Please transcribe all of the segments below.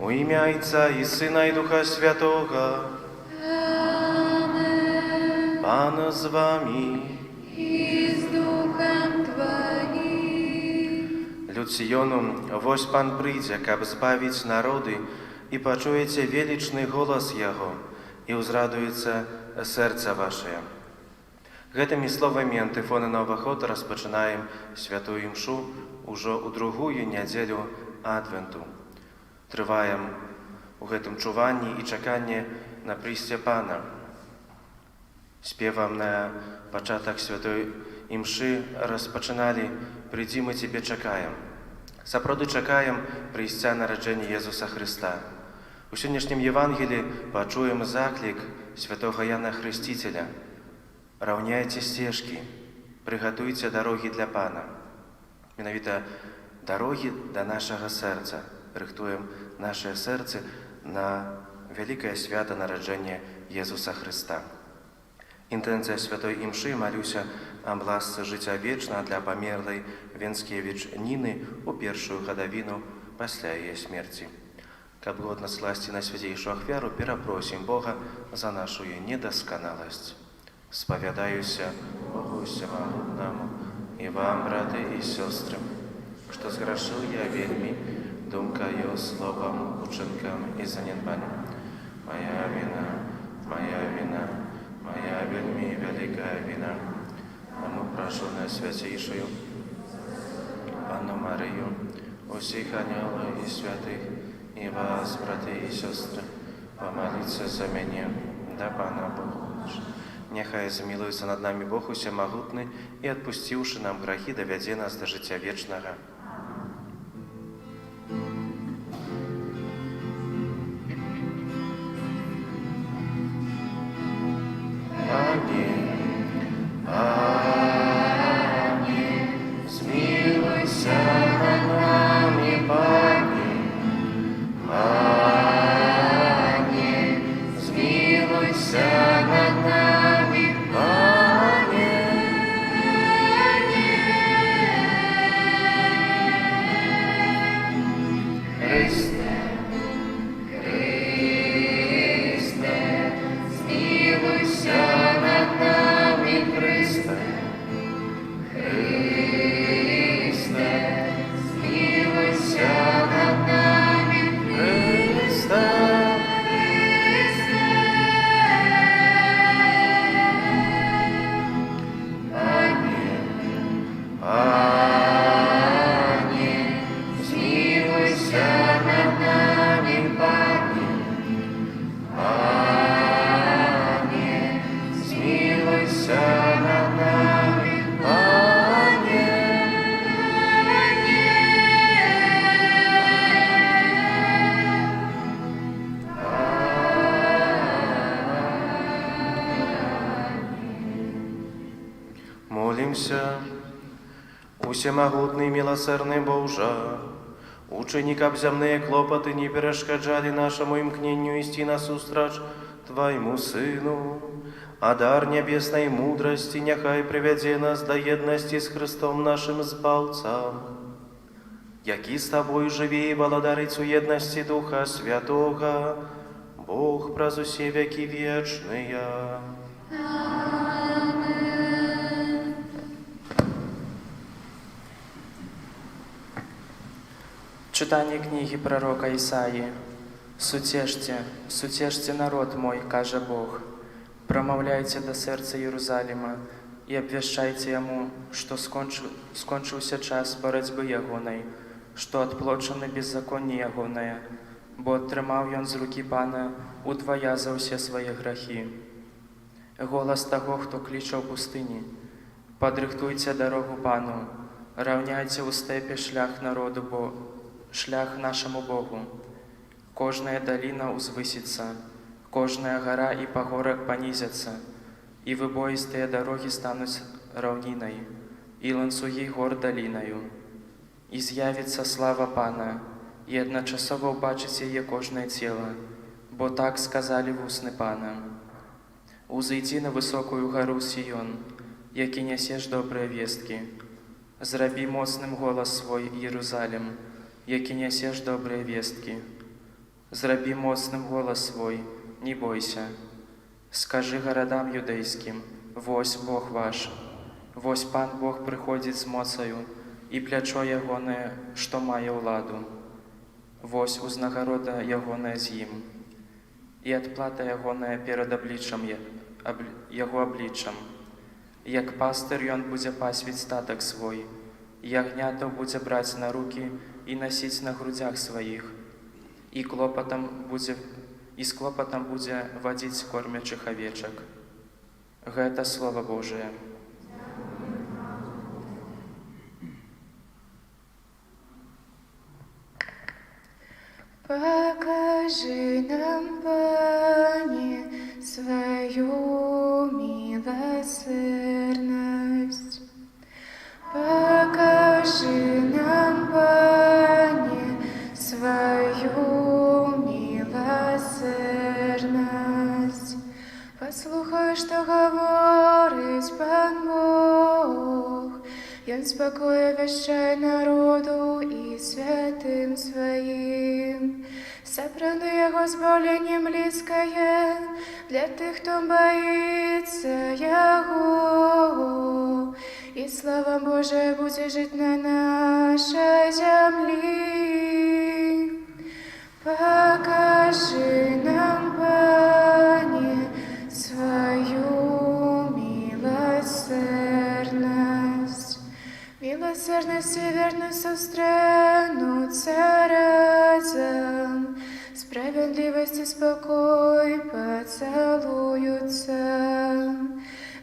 У ім'я Отця і Сина і Духа Святого. Amen. Пан з вами. І з Духом Твоїм. Люд Сіону, вось Пан прийде, каб збавіць народи, і почуєте величний голос Його, і узрадується серце ваше. Гэтымі словамі антыфоны Новага года распачынаем святую імшу ўжо ў другую нядзелю Адвенту. Трываем у гэтым чуванні і чаканні на прыйсце Пана. Спевам на пачатак святой імшы распачыналі «Прыйдзі, мы Цябе чакаем». Сапраўды чакаем прыйсця нараджэння Езуса Хрыста. У сённяшнім Евангелі пачуем заклік святога Яна Хрысціцеля. Раўняйце сцежкі, прыгатуйце дарогі для Пана. Менавіта дарогі да нашага сэрца. Рыхтуем нашыя сэрцы на вялікае свята нараджэння Езуса Хрыста. Інтэнцыя святой імшы малюся аб ласцы жыцця вечна для памерлай Венскевіч Ніны ў першую гадавіну пасля яе смерці. Каб годна сласці на свяцейшую ахвяру, перапросім Бога за нашу недасканаласць. Спавядаюся Богу Всемагутнаму і вам, браты і сёстры, што зграшыў я вельмі думкаю, словам, учынкам і занядбаннем. Моя віна, моя вельмі вялікая віна. Таму прашу Найсвяцейшую Панну Марыю, усіх анёлаў і святых, і вас, браты і сёстры, памаліцца за мяне да Пана Бога. Няхай змілуецца над намі Бог Усемагутны і, адпусціўшы нам грахі, давядзе нас да жыцця вечнага. Молімся. Усемагутны і міласэрны Божа, учыні, каб зямныя клопаты не перашкаджалі нашаму імкненню ісці насустрач Твайму Сыну, а дар нябеснай мудрасці няхай прывядзе нас да еднасці з Хрыстом нашым Збаўцам, які з Табой жыве і валадарыць у еднасці Духа Святога, Бог праз усе векі вечныя. Читання книги пророка Ісаї. Суцешьте народ мой, каже Бог. Промовляйте до серця Єрусалима і обвящайте йому, що скончився час боротьби ягоной, що отплочено беззаконні ягоне, бо отримав ён з руки Пана удвоя за все свої грахи. Голос того, хто кличе в пустині. Подрихтуйте дорогу Пану, равняйте у степі шлях народу шлях нашему Богу. Кожная долина узвысится, кожная гора и погорок понизятся, и выбоистые дороги станут равниной, и ланцуги гор долиною. И з'явится слава Пана, и одночасово убачите ее кожное тело, бо так сказали в усны Пана. Узойди на высокую гору Сион, яки несешь добрые вестки. Зраби моцным голос свой, Иерусалим, яки несешь добрые вестки. Зрабі моцным голас свой, не бойся. Скажы гарадам юдэйскім: вось Бог ваш. Вось Пан Бог прыходзіць з моцаю, і плячо ягонае, што мае ўладу. Вось узнагарода ягоная з ім, і адплата ягоная перад яго абліччам. Як пастыр ён будзе пасвіць статак свой, ягнятаў будзе браць на рукі і насіць на грудзях сваіх, і з клопатам будзе вадзіць кормячых авечак. Гэта Слова Божие. Покажи нам, Пане, свою милосердность. Покажи нам, Пане, свою милосердность. Послухай, что говорит Пан Бог. Ён спокою вещай народу и святым своим. Сапраўды яго збаўленне блізкае для тых, хто боится яго. И слава Божия будзе жить на нашей земле. Покажи нам, Пане, свою милосердность. Милосердность и верность сострянутся разом, справедливость и спокой поцелуются.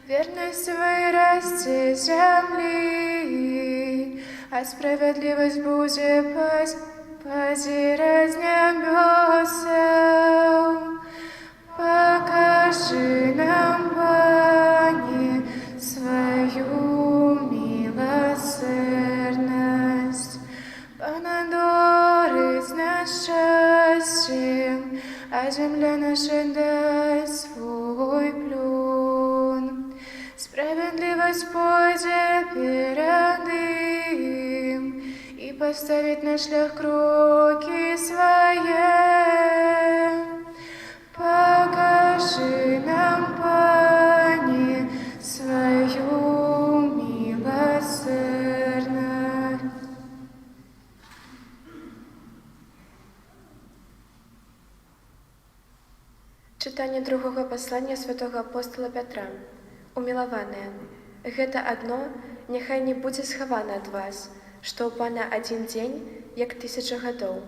Верность вырасти земли, а справедливость будет позирать небесам. Покажи нам, Пане, свою милосердность. Понадорить нас счастьем, а земля наша дай свой плен. Справедливость пойдет перед им и поставит на шлях кроки свои. Покажи нам, Пане, свою милосердность. Чытанне другога паслання святого апостола Пятра. Умілаваныя, гэта адно няхай не будзе схавана ад вас, што ў Пана адзін дзень, як 1000 гадоў,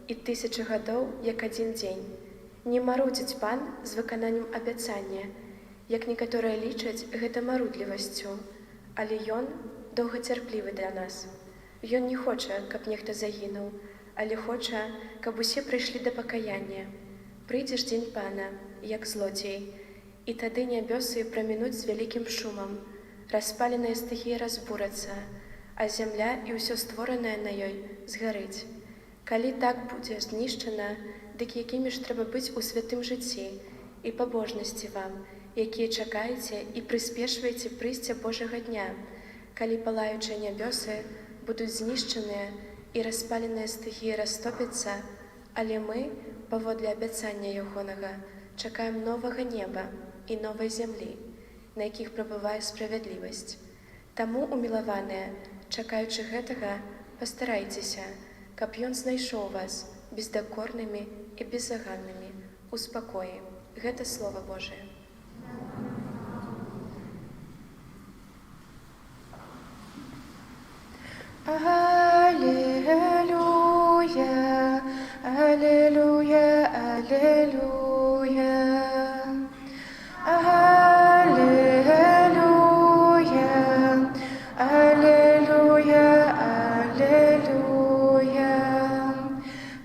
і 1000 гадоў, як адзін дзень. Не марудзіць Пан з выкананнем абяцання, як некаторыя лічаць гэта марудлівасцю, але Ён доўгацярплівы для нас. Ён не хоча, каб нехта загінуў, але хоча, каб усе прыйшлі да пакаяння. Прыйдзе ж дзень Пана, як злодзей, і тады нябёсы прамінуць з вялікім шумам, распаленыя стыхіі разбурацца, а зямля і ўсё створанае на ёй згарыць. Калі так будзе знішчана, дык якімі ж трэба быць у святым жыцці і пабожнасці вам, якія чакаеце і прыспешваеце прыйсця Божага дня, калі палаючыя нябёсы будуць знішчаныя і распаленыя стыхіі растопяцца, але мы, паводле абяцання ягонага, чакаем новага неба і новай зямлі, на якіх прабывае справядлівасць. Таму, умілаваныя, чакаючы гэтага, пастарайцеся, каб ён знайшоў вас бездакорнымі і беззаганнымі у спакоі. Гэта Слова Божие. Аллилуйя, аллилуйя, аллилуйя. Аллилуйя, аллилуйя, аллилуйя.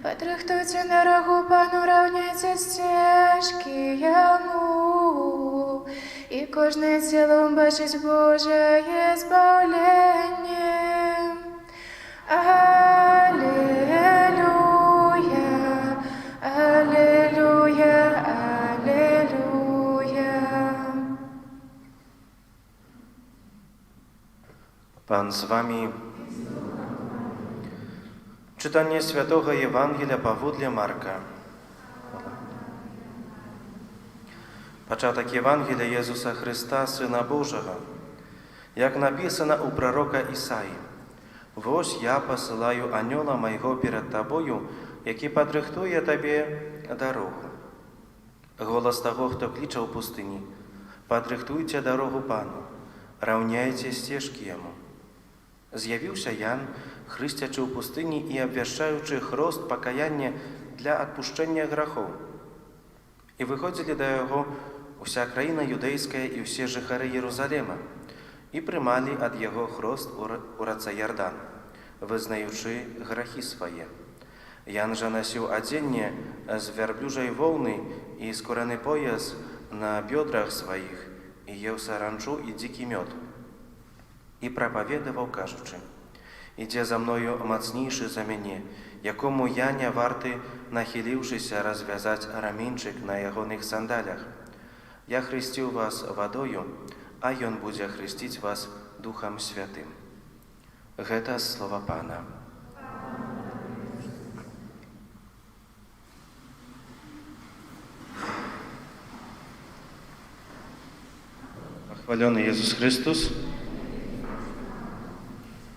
Падрыхтуйце дарогу Пану, раўняйце сцежкі Яму, і кожнае цело бачыць Божае збаўленне. Аллилуйя, аллилуйя, аллилуйя. Пан з вами. Читання Святого Євангелія паводле Марка. Початок Євангелія Єсуса Христа, Сина Божого, як написано у пророка Ісаї: «Ось я посилаю аньола Майго перед тобою, який подрихтує тобі дорогу». Голос того, хто кличе у пустині: «Подрихтуйте дорогу Пану, рівняйте стежки Йому». З'явився Ян, хрестячи у пустині і обвящаючи хрост покаяння для відпущення гріхів. І виходили до його уся країна юдейська і всі жихари Єрусалима, і приймали від його хрост у раце Йордан, визнаючи гріхи свої. Ян же носив одіння з верблюжої вовни і скорений пояс на бедрах своїх, і їв саранчу і дикий мед. І проповідував, кажучи: «Іде за мною мацніший за мене, якому я не вартий, нахилившися, розв'язати рамінчик на ягоних сандалях. Я хрестив вас водою, а Ён буде хрестити вас Духом Святим». Гэта слова Пана. Хвалений Ісус Христос.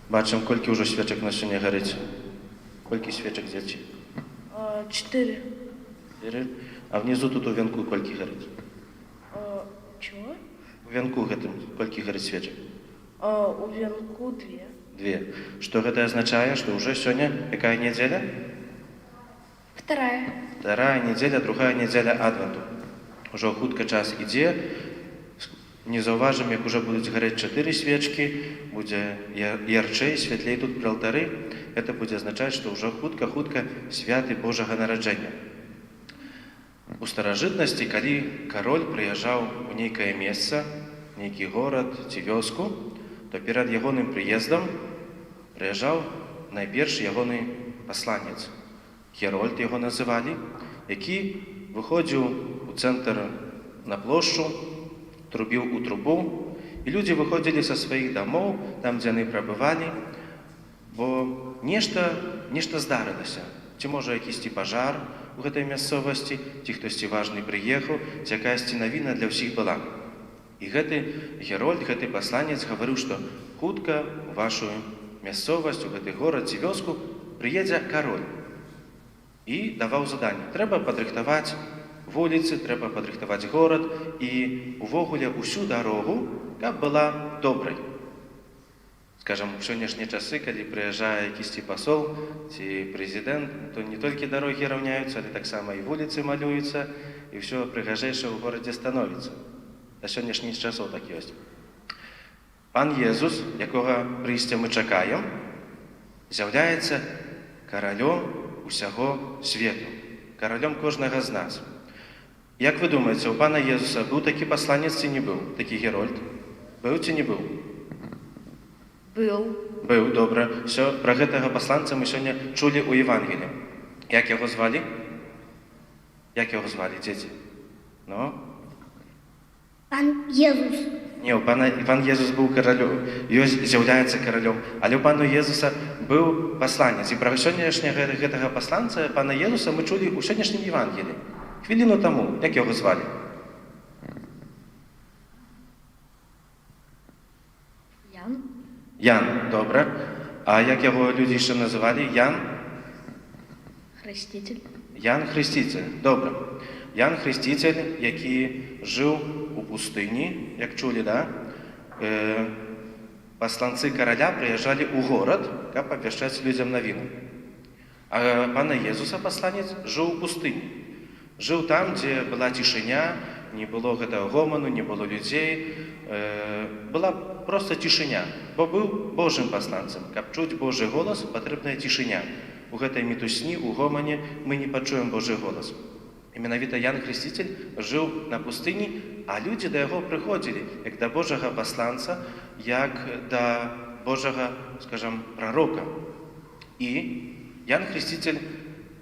Бачимо, колькі ўжо свечак на сёння гарыць. Колькі свечак, дзеці? 4. 4. А внизу тут у венку колькі гарыць? Чего? У венку гэтым колькі гарыць свечак? У венку 2. 2. Што гэта азначае? Што ўжо сёння якая нядзеля? 2. Вторая нядзеля, другая нядзеля Адвенту. Ужо хутка час ідзе. Не заўважым, як уже будуць гарэць 4 свечкі, будзе ярчэй, святлей тут пры алтары. Гэта будзе азначаць, што ўжо хутка-хутка святы Божага нараджэння. У старажытнасці, калі кароль прыязджаў у нейкае месца, нейкі горад ці вёску, то перад ягоным прыездам прыязджаў найперш ягоны пасланец. Герольд яго называлі, які выходзіў у цэнтр на плошчу, трубіў у трубу, і людзі выходзілі са сваіх дамоў, там, дзе яны прабывалі, бо нешта здарылася. Ці можа якісьці пажар у гэтай мясцовасці, ці хтосьці важны прыехаў, ці якаясьці навіна для ўсіх была. І гэты герольд, гэты пасланец гаварыў, што хутка у вашу мясцовасць, у гэты горад ці вёску прыедзе кароль. І даваў заданне: трэба падрыхтаваць вуліцы, трэба падрыхтаваць горад і увогуле ўсю дарогу, каб была добрай. Скажам, у сённяшнія часы, калі прыязджае якісьці пасол ці прэзідэнт, то не толькі дарогі раўняюцца, але таксама і вуліцы малююцца, і ўсё прыгажэйшае ў горадзе становіцца. Да сённяшніх часоў так ёсць. Пан Езус, якога прыйсця мы чакаем, з'яўляецца каралём усяго свету, каралём кожнага з нас. Як вы думаеце, у пана Езуса быў такі пасланец ці не быў? Такі герольд? Быў ці не быў? Был. Быў, добра. Всё, пра гэтага пасланца мы сёння чулі ў Евангелі. Як яго звалі? Як яго звалі, дзеці? Ну? Пан Езус. Не, пан Езус быў каралём, з'яўляецца каралём, але у пана Езуса быў пасланец. І пра сённяшняга гэтага пасланца, пана Езуса, мы чулі ў сённяшнім Евангелі. Хвіліну таму. Як яго звалі? Ян. Ян, добра. А як яго людзі яшчэ называлі? Ян? Хреститель. Ян Хреститель, добра. Ян Хреститель, які жыў у пустыні, як чулі, да? Пасланцы караля прыязджалі ў горад, каб абвяшчаць людзям навіну. А пана Езуса пасланец жыў у пустыні. Жыў там, дзе была цішыня, не было гэтага гоману, не было людзей. Была проста цішыня, бо быў Божым пасланцам. Каб чуць Божы голас, патрэбная цішыня. У гэтай мітусні, у гомане мы не пачуем Божы голас. І менавіта Ян Хреститель жыў на пустыні, а людзі да яго прыходзілі, як да Божага пасланца, як да Божага, скажам, прарока. І Ян Хреститель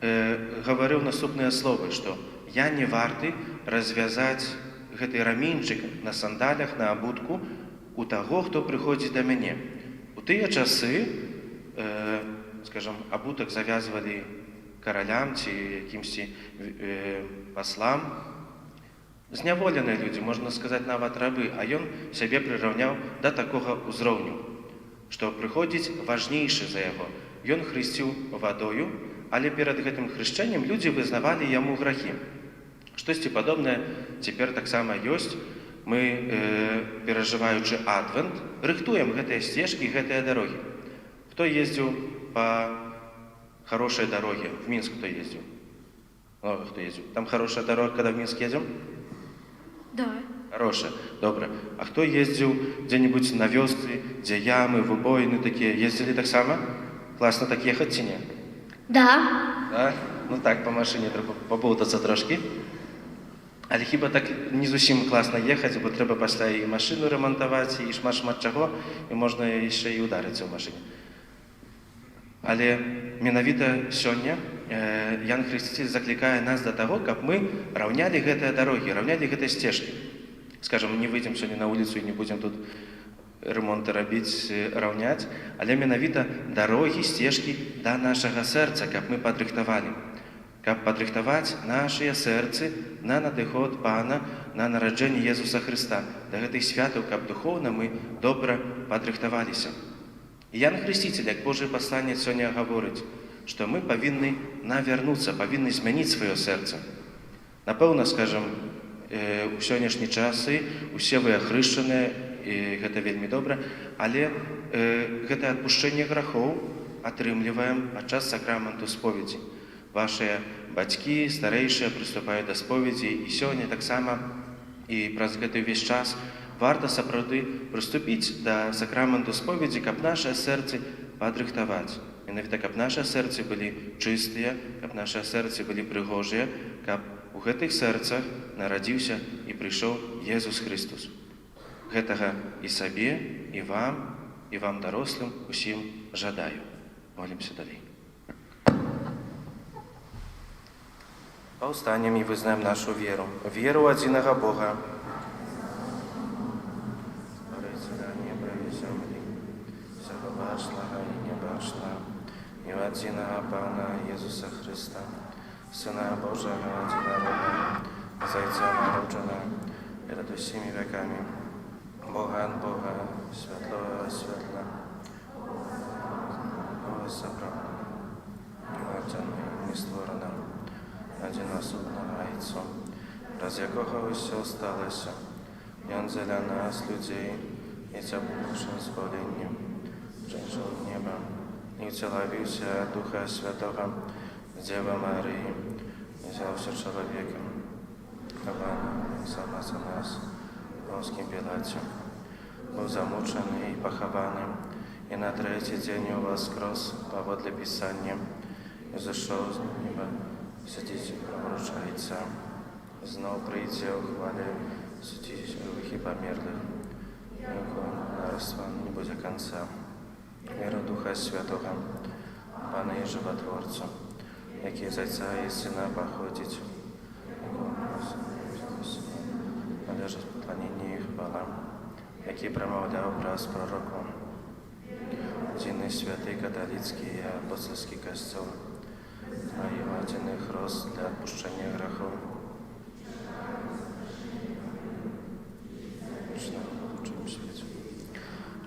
гаварыў наступныя словы, што я не варты развязаць гэты рамінчык на сандалях, на абутку у таго, хто прыходзіць да мяне. У тыя часы, скажам, абутак завязвалі каралям ці якімсьці паслам. Зняволеныя людзі, можна сказаць, нават рабы, а ён сябе прыраўняў да такога ўзроўню, што прыходзіць важнейшы за яго. Ён хрысціў вадою, але перад гэтым хрышчэннем людзі вызнавалі яму грахі. Штосьці падобнае цяпер таксама ёсць. Мы, перажываючы адвент, рыхтуем гэтыя сцежкі, гэтыя дарогі. Хто ездзіў па хорошай дароге? В Мінск кто ездзіў? Много хто ездзіў. Там хорошая дорога, когда в Минск едем? Да. Хорошая, добра. А хто ездзіў дзе-нибудь на вёсцы, дзе ямы, выбоіны такія? Ездзілі таксама? Класна так ехаць ці не? Да. Да? Ну так, па машыне трэба паболтацца трошкі. Але хіба так не зусім класна ехаць, бо трэба пасля і машыну рамантаваць, і шмат-шмат чаго, і можна яшчэ і ударыцца ў машыне. Але менавіта сёння Ян Хрысціцель заклікае нас да таго, каб мы раўнялі гэтыя дарогі, раўнялі гэтыя сцежкі. Скажам, не выйдзем сёння на вуліцу і не будзем тут ремонты рабіць, раўняць, але менавіта дарогі, сцежкі да нашага сэрца, каб мы падрыхтавалі. Каб падрыхтаваць нашыя сэрцы на надыход Пана, на нараджэнне Езуса Хрыста, да гэтых святаў, каб духоўна мы добра падрыхтаваліся. І Ян Хрысціцель, як Божы пасланец, сёння гаворыць, што мы павінны навярнуцца, павінны змяніць сваё сэрца. Напэўна, скажам, у сённяшні часы усе вы ахрышчаныя, і гэта вельмі добра, але гэта адпушчэнне грахоў атрымліваем падчас сакраменту споведзі. Вашыя бацькі, старэйшыя прыступаюць да споведзі, і сёння таксама, і праз гэты ўвесь час варта сапраўды прыступіць да сакраменту споведзі, каб нашыя сэрцы падрыхтаваць. Менавіта, каб нашыя сэрцы былі чыстыя, каб нашыя сэрцы былі прыгожыя, каб у гэтых сэрцах нарадзіўся і прыйшоў Езус Хрыстус. Гэтага і сабе, і вам, дарослым, усім жадаю. Молімся далей. Паўстанем і вызнаем нашу веру. Веру ў адзінага Бога. Стварыцеля неба і зямлі, усяго бачнага і небачнага, і ў адзінага Пана Езуса Хрыста, Сына Божага адзінароднага, Зайца народжанага, перад усімі вякамі, Бога ад Бога, святлого ад святла, Бога сапраўднага, невадзяного, нестворанага, адзінасобнага Айцо, праз якога ўсё сталася. Ён дзеля нас, людзей, і цябушым зволеннем, прыйшоў неба і ўцелавіўся ад Духа Святога з Дзевы Марыі, і взяўся чалавекам, кабана сама за нас, у Понскім Пілаце, быў замучаны і пахаваны, і на трэці дзень уваскрос паводле Пісання, і зышоў з неба, сядзіць вручаецца, зноў прыйдзе ў хвале судзіць жывых і памерлых. Яго царства не будзе канца. Вера Духа Святога, Пана і Жыватворцу, які з Отця і Сына паходзіць, належаць пакланенне і хвала, які прамаўляў праз пророкаў, адзіны святы каталіцкі і апостольскі касцёл, Твоих адзіных рост для адпушчэння грахоў.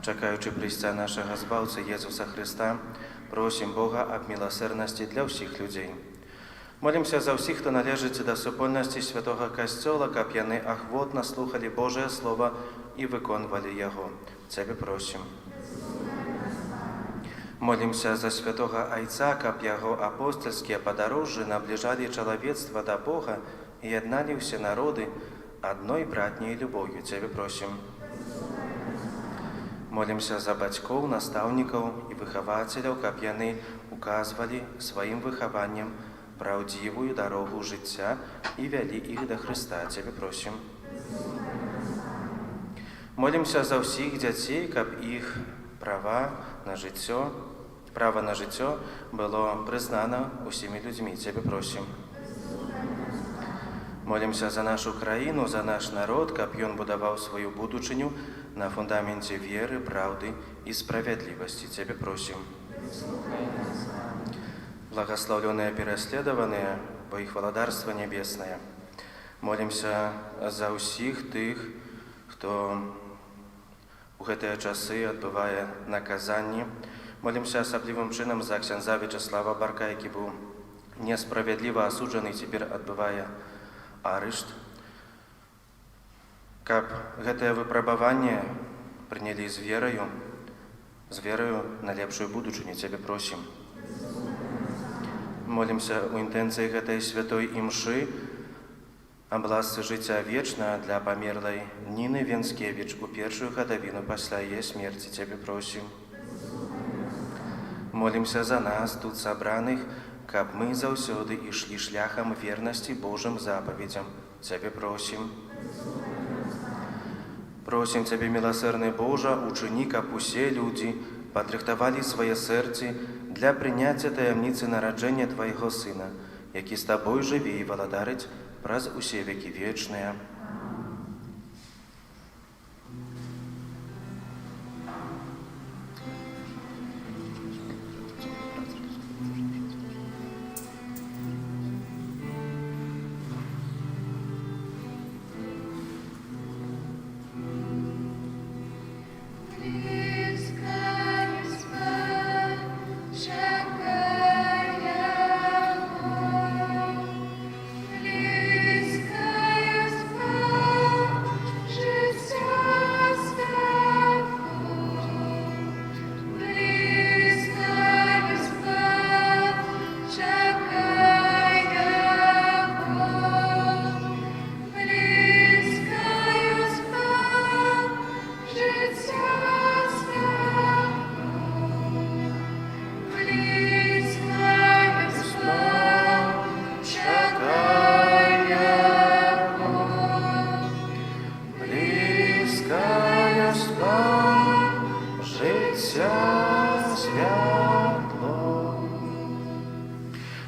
Чакаючы прыйсця нашага Збаўцы Езуса Хрыста, просім Бога аб міласэрнасці для ўсіх людзей. Молімся за ўсіх, хто належыць да супольнасці святога Касцёла, каб яны ахвотна слухалі Божае Слова і выконвалі яго. Цябе просім. Молімся за святога Айца, каб яго апостольскія падарожжы набліжалі чалавецтва да Бога і ядналі ўсе народы адной братняй любоўю. Цябе просім. Молімся за бацькоў, настаўнікаў і выхавацеляў, каб яны указвалі сваім выхаваннем праўдзівую дарогу жыцця і вялі іх да Хрыста. Цябе просім. Молімся за ўсіх дзяцей, каб іх права на жыццё было прызнана ўсімі людзьмі. Цябе просім. Молімся за нашу краіну, за наш народ, каб ён будаваў сваю будучыню на фундаменце веры, праўды і справядлівасці. Цябе просім. благословленные переследованные, бо их владарство небесное. Молимся за усіх тых, хто у гэтыя часы адбывае наказанні. Молимся асаблівым чынам за ксяндза Вячеслава Барка, які быў несправядліва асуджаны і цяпер адбывае арышт. Каб гэтае выпрабаванне прынялі з верою на лепшую будучыню, Цябе просім. Молимся у інтэнцыі гэтай святой імшы аб ласцы жыцця вечна для памерлай Ніны Венскевіч у першую гадавіну пасля яе смерці. Цябе просім. Молимся за нас, тут сабраных, каб мы заўсёды ішлі шляхам вернасці Божым запаведзям. Цябе просім. Просім Цябе, міласэрны Божа, учыні, каб усе людзі падрыхтавалі свае сэрцы для прыняцця таямніцы нараджэння Твайго Сына, які з Табой жыве і валадарыць праз усе векі вечныя.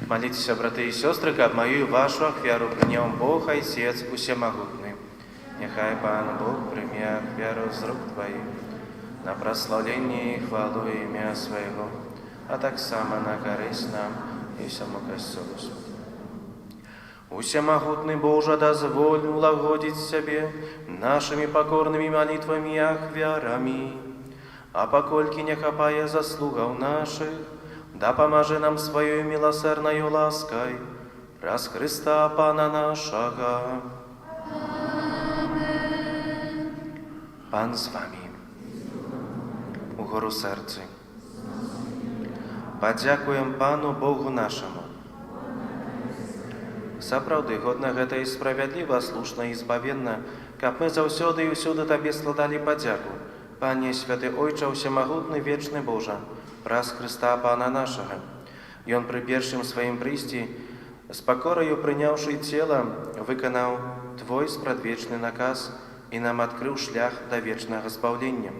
Молитесь, браты и сестры, каб мою и вашу ахвяру принял Бог, Отец Усемогутный. Нехай Пан Бог прими ахвяру з рук Твоих на прославление и хвалу имя Своего, а так само на корысть нам и всему Костелу. Усемогутный Боже, дозволь улагодить себе нашими покорными молитвами и ахвярами, а покольки не хапая заслугов наших, да поможи нам своей милосердною лаской, праз Христа Пана нашего. Аминь. Пан з вами. Угору серці. Подякуем Пану Богу нашему. Сапраўды, годна гэта і справядліва, слушна і збавенна, каб мы заўсёды і ўсюды Табе складалі падзяку. Пане, святы Ойча, усемагутны, вечны Божа, праз Христа Пана нашага. Ён пры першым сваім прыйсці, з пакораю прыняўшы цела, выканаў Твой спрадвечны наказ і нам адкрыў шлях да вечнага збаўлення.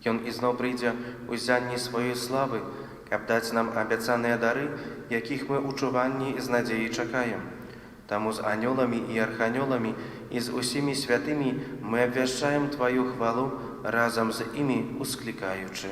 Ён ізноў прыйдзе ў зянні сваёй славы, каб даць нам абяцаныя дары, якіх мы ў чуванні і з надзеяй чакаем. Таму з анёламі і арханёламі і з усімі святымі мы абвяшчаем Тваю хвалу, разам з імі усклікаючы.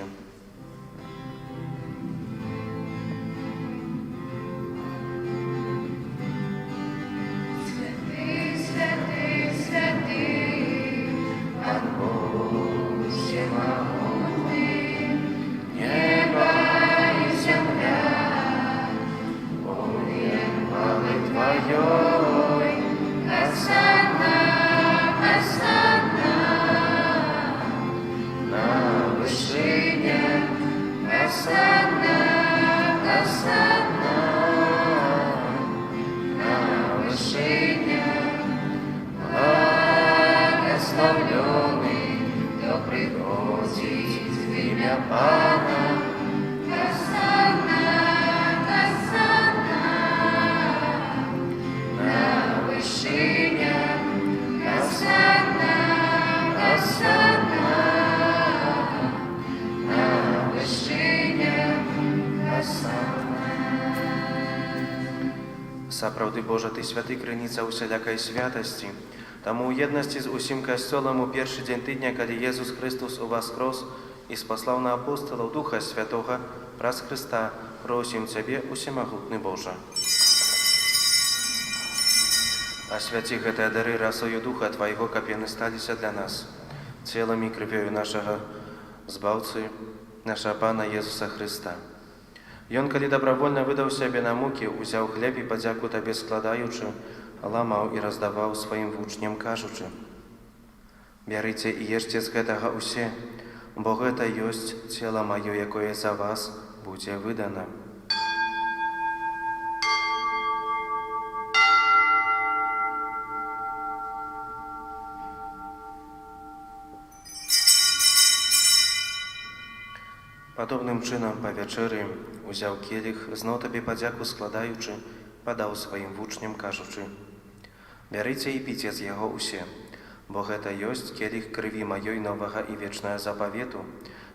Сапраўды, Божа, Ты святы, крыніца усялякай святасці. Таму ў еднасці з усім касцёлам у першы дзень тыдня, калі Езус Христос уваскрос і спаслаў на апостолаў Духа Святога праз Христа, просім Цябе, усемагутны Божа. Асвяці гэтыя дары расою Духа Твайго, каб яны сталіся для нас целам і крывёю нашага Збаўцы, нашага Пана Езуса Хрыста. Ён, калі добровольна выдаў сябе на мукі, узяў хлеб і падзяку Табе складаючы, ламаў і раздаваў сваім вучням, кажучы: «Бярыце і ешце з гэтага ўсе, бо гэта ёсць цела маё, якое за вас будзе выдана». Падобным чынам па вячэры узяў келіх, зноў Табе падзяку складаючы, падаў сваім вучням, кажучы: «Бярыце і піце з яго ўсе, бо гэта ёсць келіх крыві маёй новага і вечнага запавету,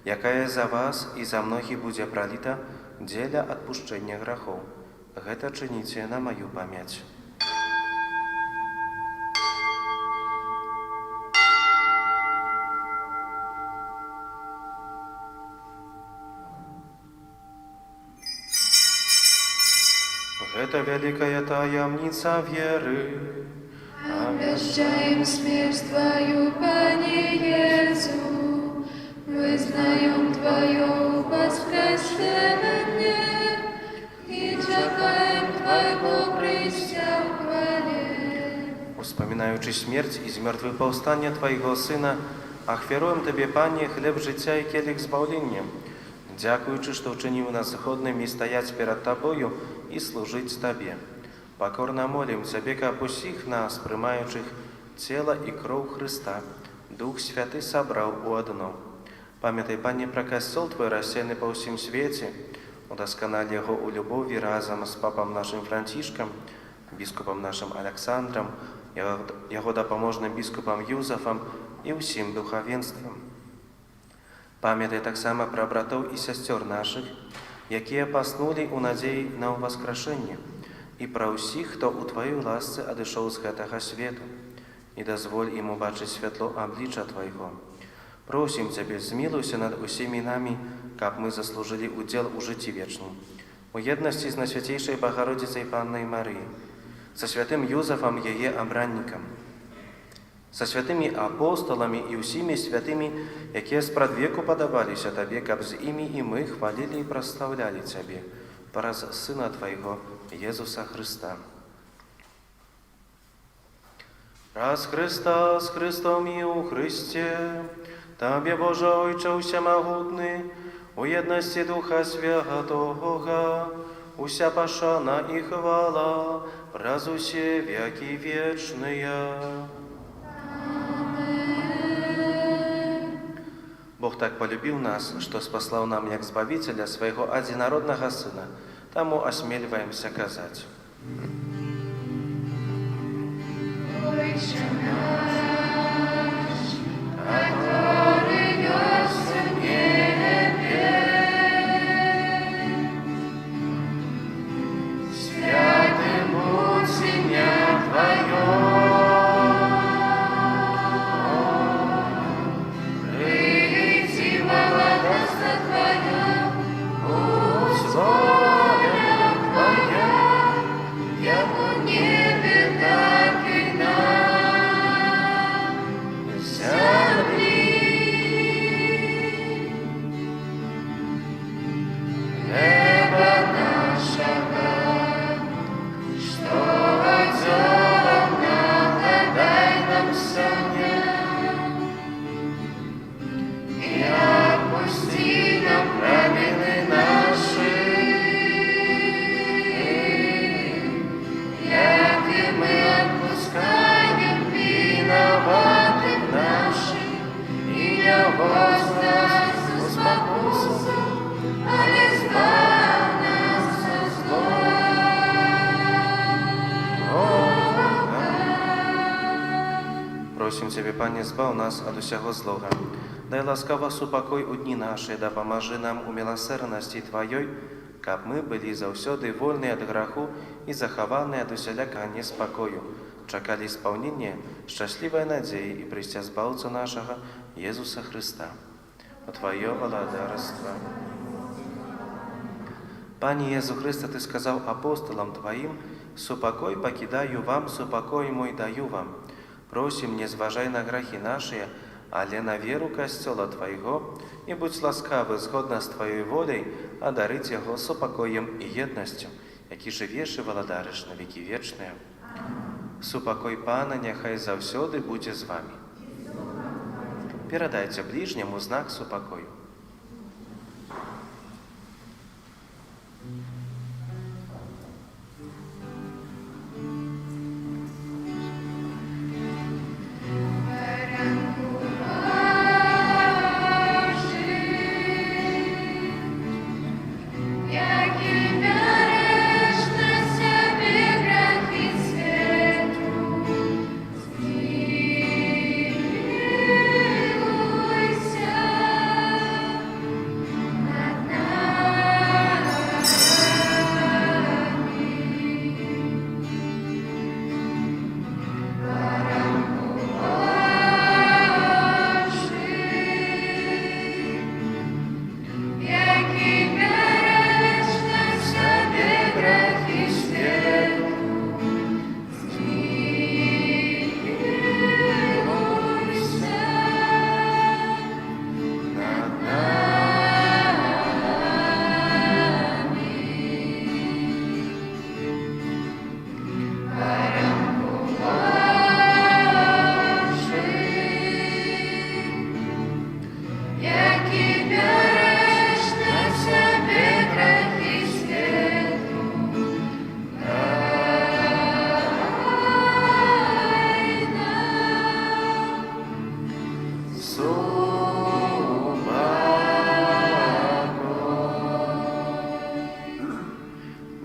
якая за вас і за многіх будзе праліта дзеля адпушчэння грахоў. Гэта чыніце на маю памяць». Гэта вялікая таямніца веры. Обвящаем смерть Твою, Пане Иису, вызнаем Твое воскресение и чекаем Твоего прыща в хвале. Успамінаючы смерць і з мёртвых паўстання Твайго Сына, ахвяруем Табе, Пане, хлеб жыцця і келіх збаўлення, дзякуючы, што ўчыніў нас годнымі стаяць перад Табою і служыць Табе. Пакорна молім Цябе, каб усіх нас, прымаючых цела і кроў Хрыста, Дух Святы сабраў у адно. Памятай, Пане, пра касцёл Твой, рассеяны па ўсім свеце, удасканаль яго ў любові разам з папам нашым Францішкам, біскупам нашым Аляксандрам, яго дапаможным біскупам Юзафам і ўсім духавенствам. Памятай таксама пра братоў і сясцёр нашых, якія паснулі ў надзеі на ўваскрашэнне, і пра ўсіх, хто ў Тваёй ласцы адышоў з гэтага свету, і дазволь ім убачыць святло аблічча Твайго. Просім Цябе, змілуйся над усімі намі, каб мы заслужылі удзел у жыцці вечным, у еднасці з Найсвяцейшай Багародзіцай Паннай Марыі, са святым Юзафам, яе абраннікам, са святымі апосталамі і ўсімі святымі, якія спрадвеку падабаліся Табе, каб з імі і мы хвалілі і праслаўлялі Цябе праз Сына Твайго, Езуса Хрыста. Праз Хрыста, з Хрыстом і ў Хрысце, Табе, Божа Ойче усемагутны, у еднасці Духа Святога, уся пашана і хвала праз усе векі вечныя. Бог так полюбіў нас, што спаслаў нам як Збавіцеля свайго адзінароднага Сына, таму асмельваемся казаць: Отче наш, который есть в небе, святым будь имя Твое. Просім Цябе, Пане, збаў нас ад усяго злога. Дай ласкава супакой у дні нашыя, дапамажы нам у міласэрнасці Тваёй, каб мы былі заўсёды вольныя ад граху і захаваныя ад усялякага неспакою, чакалі спаўнення шчаслівай надзеі і прыйсця збаўцу нашага Езуса Хрыста. У Тваё валадарства. Пане Єзу Христе, Ти сказав апостолам Твоїм: «Супокой покидаю вам, супокой мой даю вам». Просим, не зважай на грехи наши, але на веру Костела Твоего, и будь ласкавый, згодно с Твоей волей, одарить Его супокоем и едностью, які живеш і володариш на віки вічні. Супокой Пана нехай завсёды будзе з вами. Перадайте ближнему знак супокою.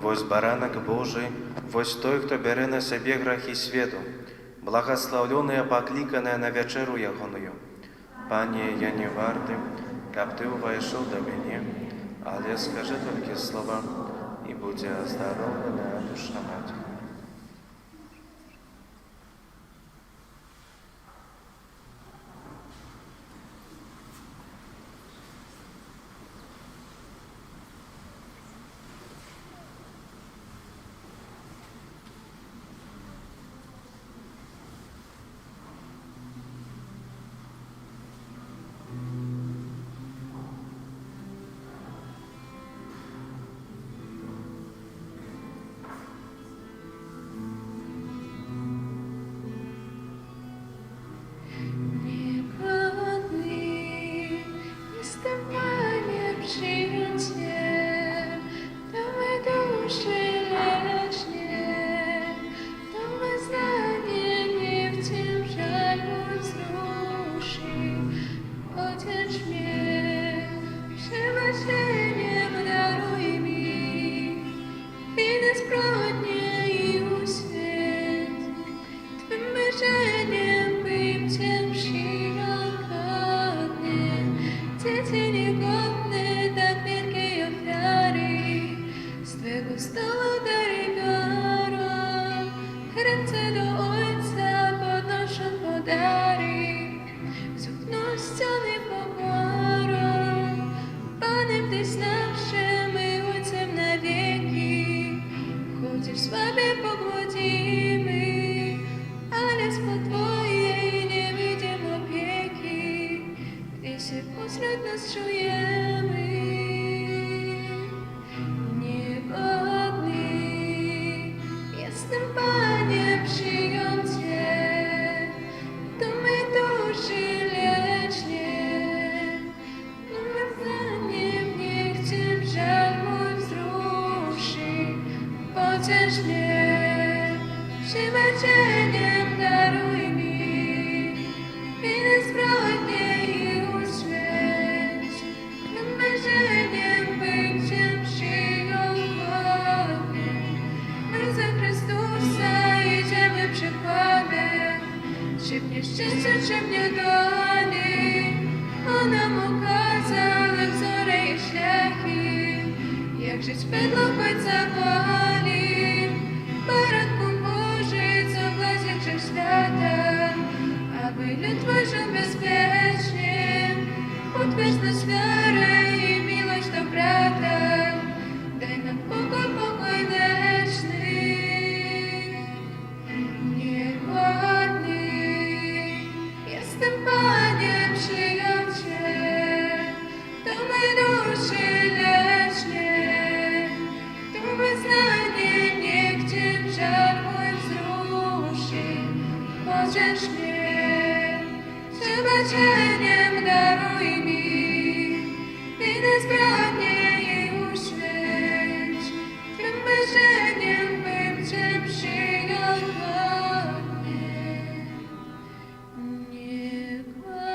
Вось баранак Божий, вось той, хто бере на себе грахи свету, благословленная, покликанная на вечеру ягоную. Пане, я не варты, каб Ты увайшов до меня, але скажи только слова, и будь оздоровлена душа моя. Отвечность веры и милость до брата, дай нам Chociaż mnie przebaczeniem daruj mi, winę zbrodnie jej uświęć, Twym marzeniem bym Cię przyjął godnie, niegładny.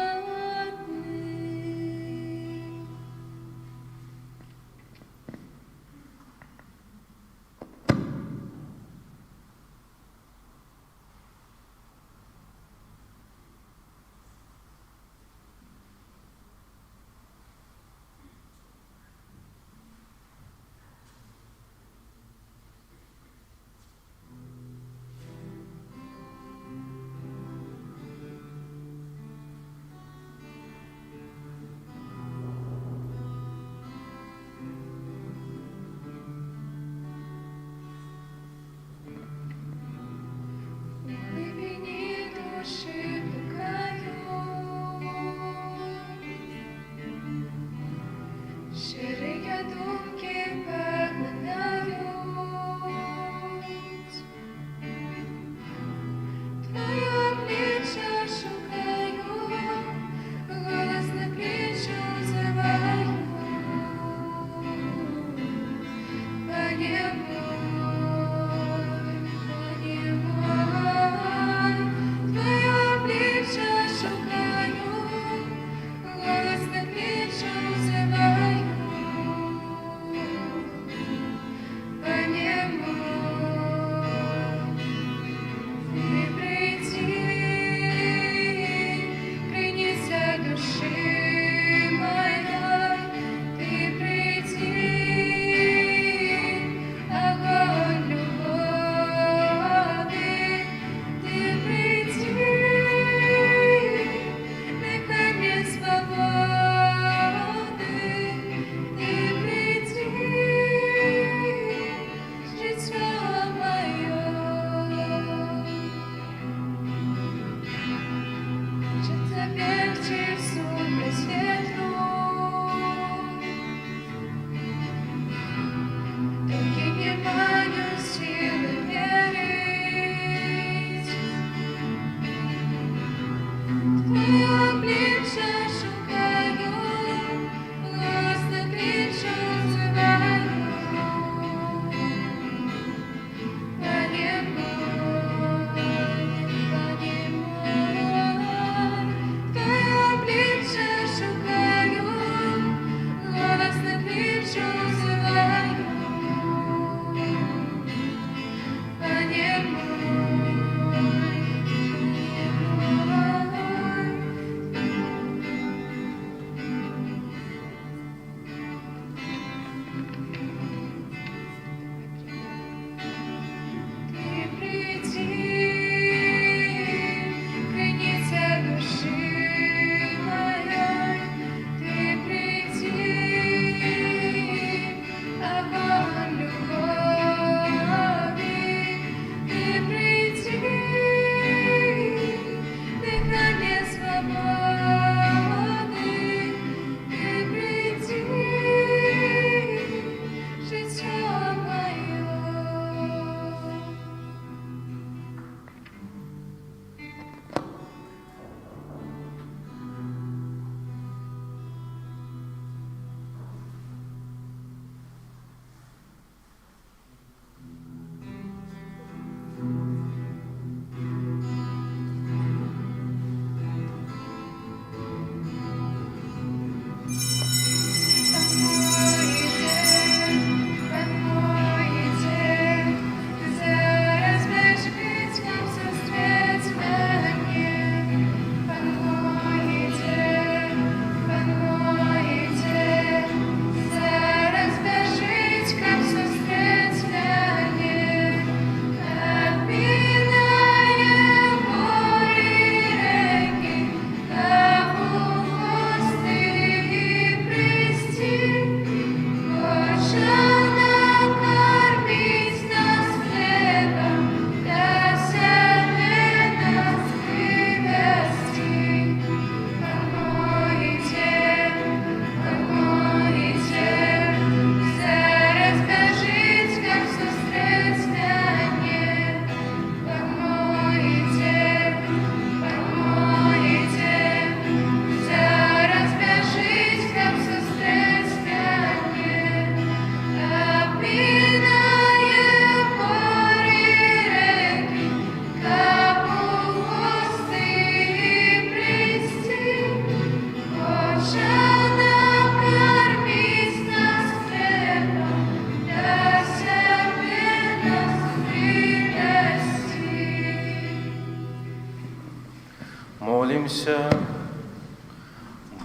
Помолимся.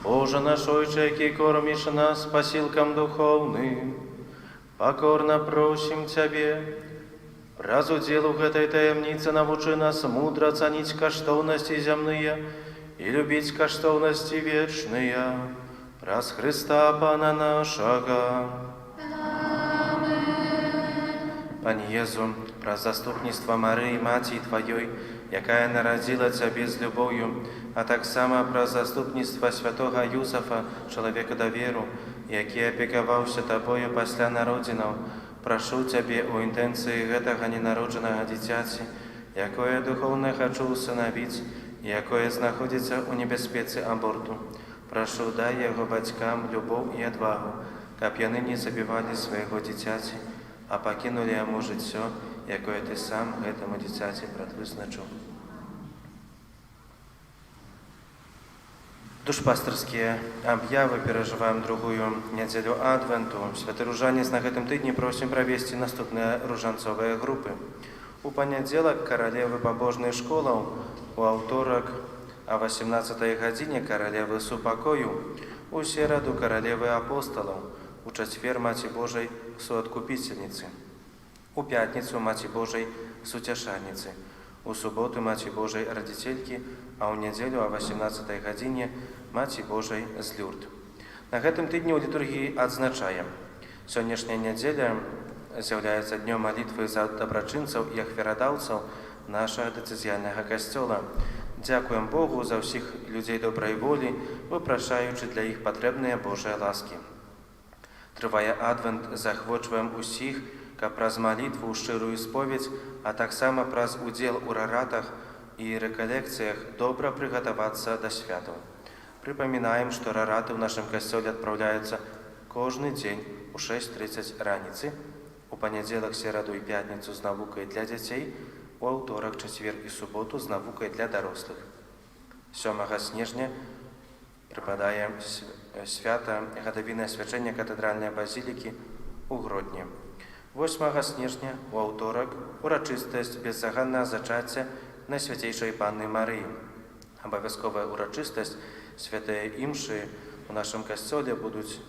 Боже наш Отче, який кормишь нас посилкам духовным, покорно просим Тебе, раз уделу этой таемницы навучи нас мудро ценить коштовности земные и любить коштовности вечные, раз Христа Пана нашего. Пане Езу, про заступництво Марии, Матери Твоей, якая народила Тебя з любов'ю, а так само про заступництво святого Юсафа, человека доверу, який опікаваўся Тобою пасля народзінаў, прошу Тебе у інтэнцыі гэтага ненароджанага дзіцяці, якое духовно хочу усыновіць, якое знаходзіцца ў небяспецы аборту. Прошу, дай яго бацькам любоў і адвагу, каб яны не забівалі свайго дзіцяці, а пакінулі яму жыццё, якое Ты сам гэтаму дзіцяці прадвызначыў. Душпастырскія аб'явы перажываем другую нядзелю Адвенту. Святы ружанец, на гэтым тыдні просім правесці наступныя ружанцовыя групы. У панядзелак каралевы пабожных школаў, у аўторак а 18 гадзіне каралевы супакою, у сераду каралевы апосталаў, у чацвер Маці Божай суадкупіцельніцы, у пятніцу Маці Божай суцяшальніцы, у суботу Маці Божай радзіцелькі, а ў нядзелю а 18 гадзіне Маці Божай з Люрд. На гэтым тыдні ў літургіі адзначаем. Сённяшняя нядзеля з'яўляецца днём малітвы за дабрачынцаў і ахвярадаўцаў нашага дыцэзіяльнага касцёла. Дзякуем Богу за ўсіх людзей добрай волі, выпрашаючы для іх патрэбныя Божыя ласкі. Трывае Адвент, захвочваем усіх, каб праз малітву ў шчырую споведь, а таксама праз удзел у раратах і рэкалекцыях добра прыгатавацца да святаў. Прыпамінаем, што рараты ў нашым касцёле адпраўляюцца кожны дзень у 6:30 раніцы, у панядзелак, сераду і пятніцу з навукай для дзяцей, у аўторак, чацвер і суботу з навукай для дарослых. 7 снежня прыпадае свята гадавінае асвячэнне катэдральнай базілікі ў Гродні. 8 снежня у аўторак урачыстасць беззаганнага зачацця Найсвяцейшай Панны Марыі. Абавязковая урачыстасць святыя імшы у нашым касцёле будуць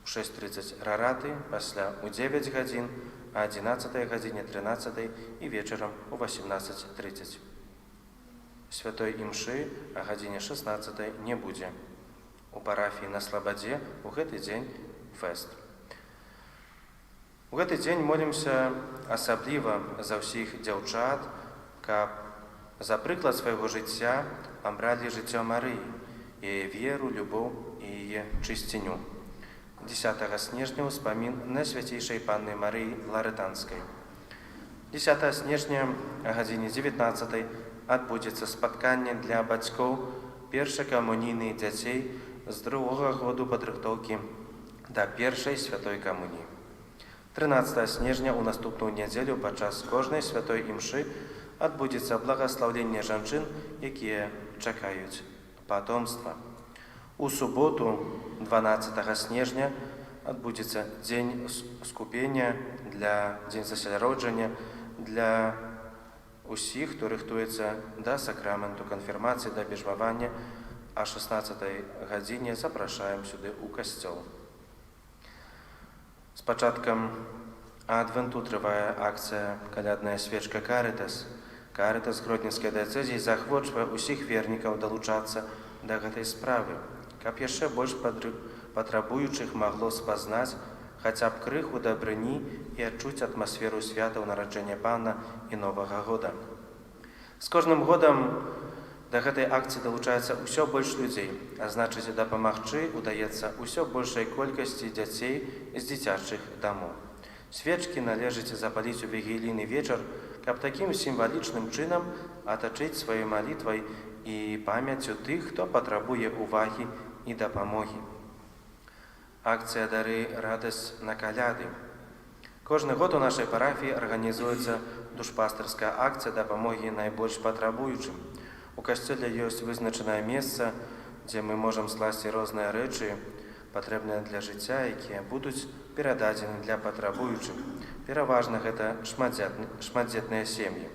у 6:30 рараты, пасля у 9 гадзін, а 11 гадзіне, 13 і вечарам у 18:30. Святой імшы а гадзіне 16 не будзе. У парафіі на Слабадзе у гэты дзень фэст. У гэты дзень молімся асабліва за ўсіх дзяўчат, каб за прыклад свайго жыцця абралі жыццё Марыі, яе веру, любоў і яе чысціню. 10 снежня ўспамін Найсвяцейшай Панны Марыі Ларэтанскай. 10 снежня а гадзіне 19 адбудзецца спатканне для бацькоў першакамунійных дзяцей з 2-го году падрыхтоўкі да першай святой камуніі. 13 снежня у наступную нядзелю падчас кожнай святой імшы адбудзецца благаслаўленне жанчын, якія чакаюць патомства. У суботу, 12 снежня, адбудзецца дзень скупення, дзень засяроджання для усіх, хто рыхтуецца да сакраменту канфірмацыі, да бежвавання, а 16 гадзіне запрашаем сюды ў касцёл. З пачаткам Адвенту трывае акцыя «Калядная свечка Карытас». Карытас Гродненскай дыяцэзіі захвочвае ўсіх вернікаў далучацца да гэтай справы, каб яшчэ больш патрабуючых магло спазнаць хаця б крыху дабрыні і адчуць атмасферу святаў нараджэння Пана і Новага года. З кожным годам да гэтай акцыі далучаецца ўсё больш людзей, а значыць, дапамагчы удаецца ўсё большай колькасці дзяцей з дзіцячых дамоў. Свечкі належыць запаліць у вігілійны вечар, каб такім сімвалічным чынам атачыць сваёй малітвай і памяццю тых, хто патрабуе ўвагі і дапамогі. Акцыя «Дары радасць на каляды». Кожны год у нашай парафіі арганізуецца душпастырская акцыя дапамогі найбольш патрабуючым. У касцёле ёсць вызначанае месца, дзе мы можам скласці розныя рэчы, патрэбныя для жыцця, якія будуць перададзены для патрабуючых. Пераважна гэта шматдзетныя сем'і.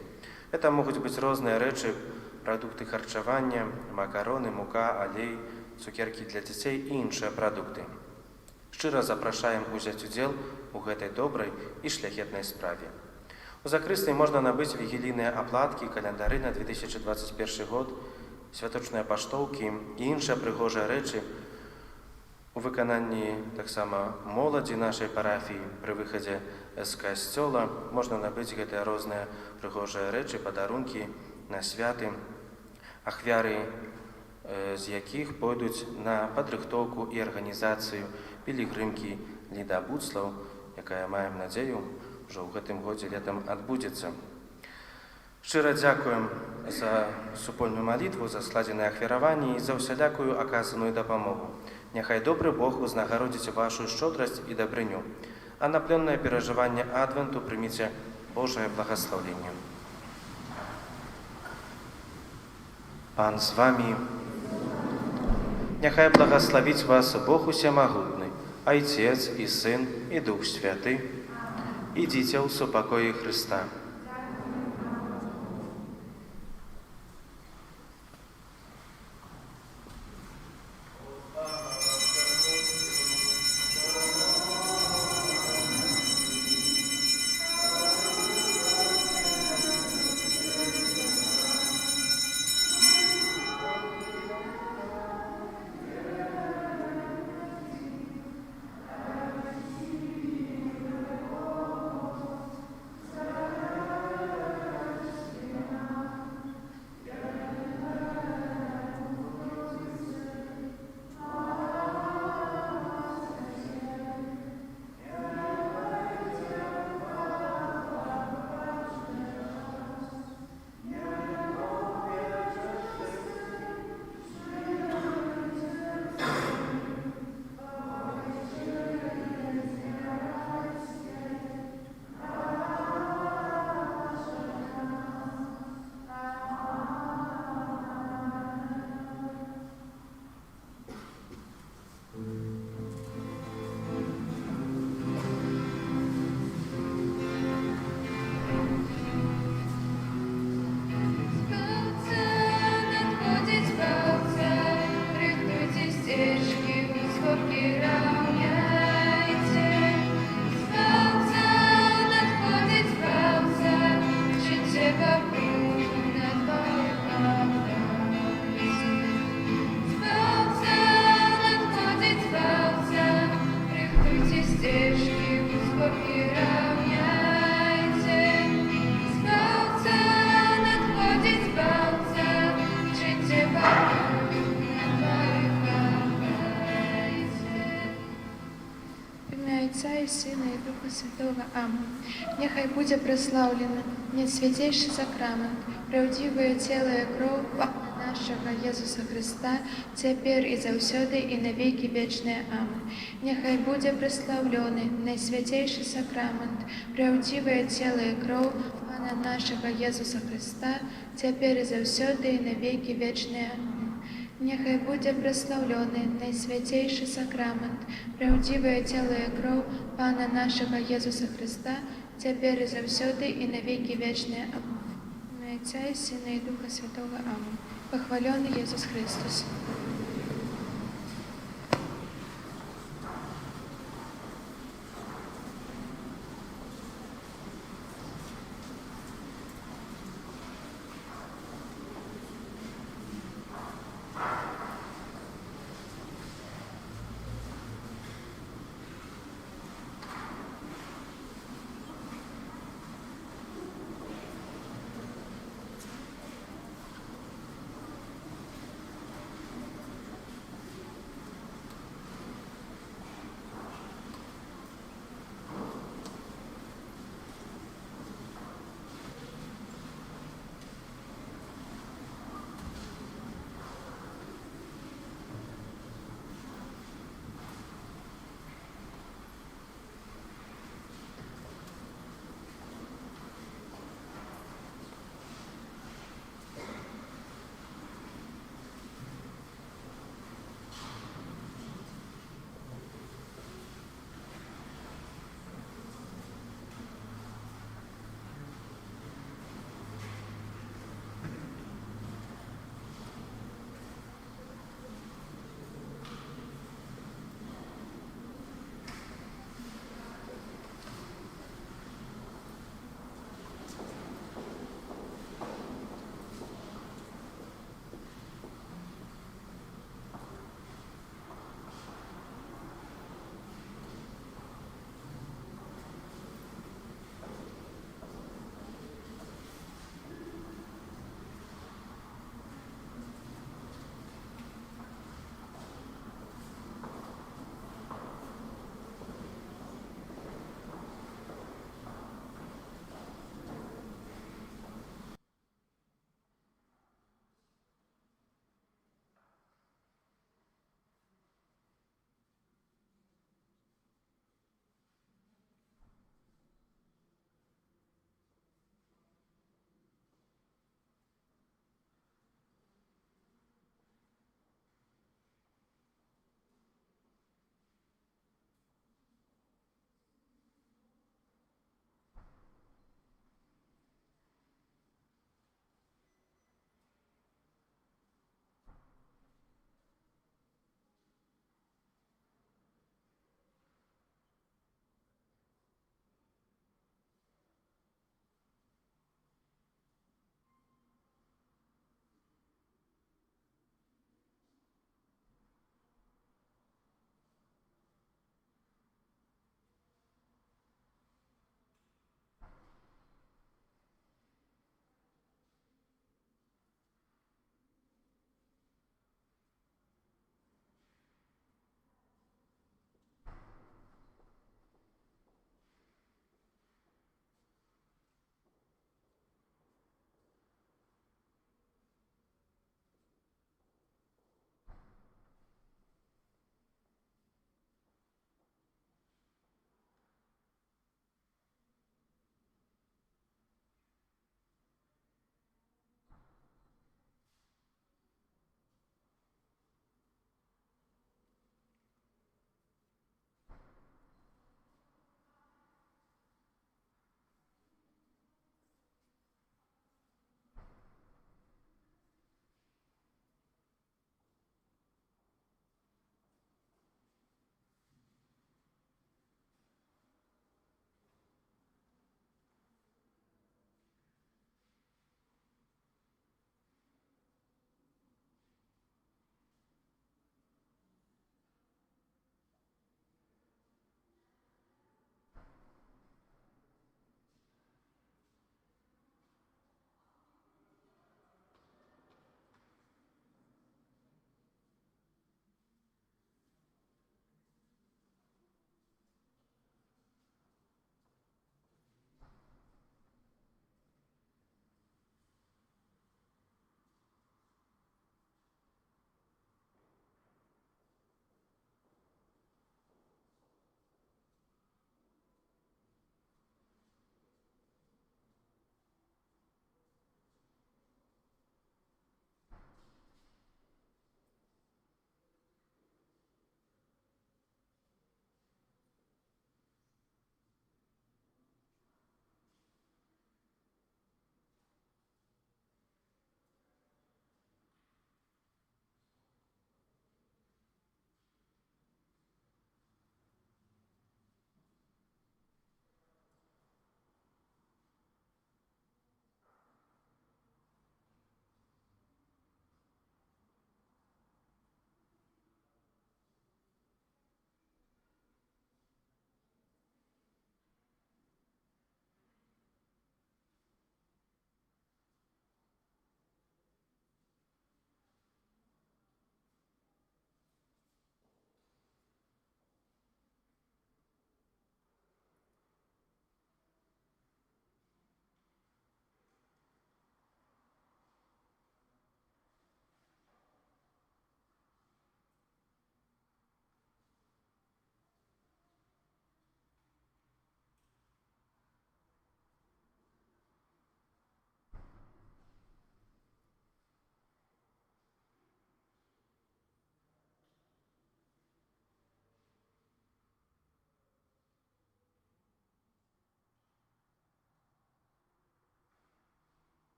Это могуць быць розныя рэчы, прадукты харчавання, макароны, мука, алей, цукеркі для дзяцей і іншыя прадукты. Шчыра запрашаем узяць удзел у гэтай добрай і шляхетнай справе. У закрыстыі можна набыць вігілійныя аплаткі, календары на 2021 год, святочныя паштоўкі і іншыя прыгожыя рэчы у выкананні таксама моладзі нашай парафіі. Пры выхадзе з касцёла можна набыць гэтыя розныя прыгожыя рэчы, падарункі на святы, ахвяры з якіх пойдуць на падрыхтоўку і арганізацыю пілігрымкі ледабудслаў, якая, маем надзею, ўжо ў гэтым годзе летам адбудзецца. Шчыра дзякуем за супольную малітву, за складзеныя ахвяраванні і за ўсялякую аказаную дапамогу. Няхай добры Бог узнагародзіць вашу шчодрасць і дабрыню, а на плённае перажыванне Адвенту прыміце Божае благаслаўленне. Пан з вамі. Няхай благаславіць вас Бог усемагутны, Айцец і Сын і Дух Святы. Ідзіце ў супакоі Хрыста. Отца и Сына и Духа Святого. Аминь. Нехай буде прославлено несвятейший сакрамент, правдивое тело и кровь нашего Иисуса Христа, теперь и завсёды и на веки вечные. Аминь. Нехай буде прославленный наисвятейший сакрамент, правдивое тело и кровь Пана нашего Иисуса Христа, теперь и завсёды и на веки вечные. Аминь. Нехай буде прославленный наисвятейший сакрамент, правдивое тело и кровь Пана нашего Иисуса Христа, теперь и завсёды и на веки вечные. Аминь. Отца и Сына и Духа Святого. Аминь. Похвален Иисус Христос.